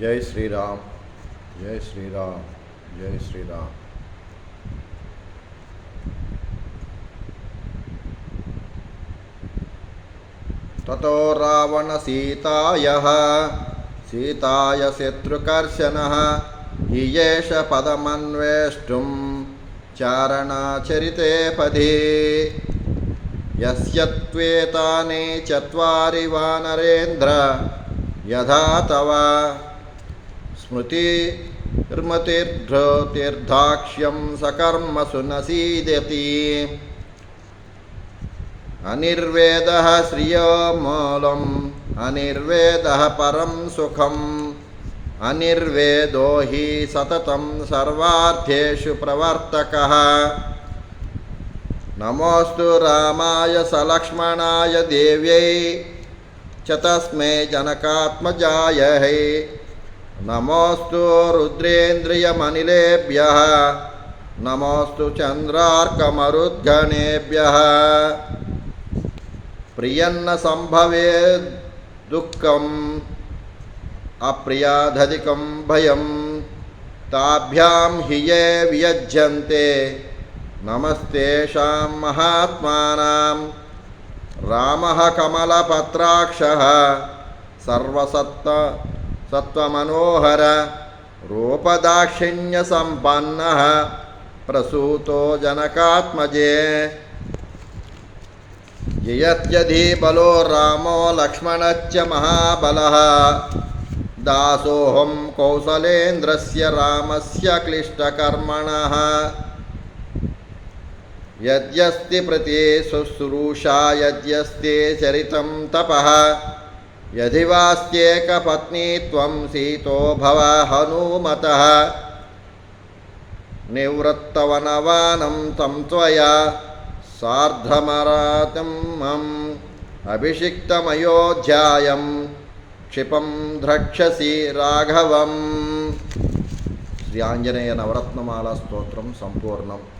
जय श्री राम, जय श्री राम, जय श्री राम। ततो रावणसीतायः सीताय शत्रुकर्षणः इयेष पदमन्वेष्टुं चारणाचरिते पदे यस्य त्वेतानि चत्वारि वानरेन्द्र यथा तव स्मृतिर्मतिर्धृतिर्दाक्ष्यं सकर्मसु न सीदति अनिर्वेदः श्रियो मूलम् अनिर्वेदः परं सुखम् अनिर्वेदो हि सततं सर्वार्थेषु प्रवर्तकः। नमोऽस्तु रामाय सलक्ष्मणाय देव्यै च तस्मै जनकात्मजायै नमोऽस्तु रुद्रेन्द्रियमनिलेभ्यः नमोऽस्तु चन्द्रार्कमरुद्गणेभ्यः। प्रियन्न संभवेत् दुःखम् अप्रियादधिकं भयं ताभ्यां हि ये वियज्यन्ते नमस्तेषां महात्मानां। रामः कमलपत्राक्षः सर्वसत्त्वमनोहर रूपदाक्षिण्यसम्पन्नः प्रसूतो जनकात्मजे ययत्यधि बलो रामो लक्ष्मणश्च महाबलः दासोऽहं कौसलेन्द्रस्य रामस्य क्लिष्टकर्मणः। यद्यस्ति प्रति शुश्रूषा यद्यस्ति चरितं तपः यदि वास्त्येकपत्नीत्वं सीतो भव हनुमतः। निवृत्तवनवानं तं त्वया सार्धमरातमम् अभिषिक्तमयोध्यायं क्षिपं द्रक्ष्यसि राघवम्। श्री आंजनेय नवरत्नमाला स्तोत्रं संपूर्णम्।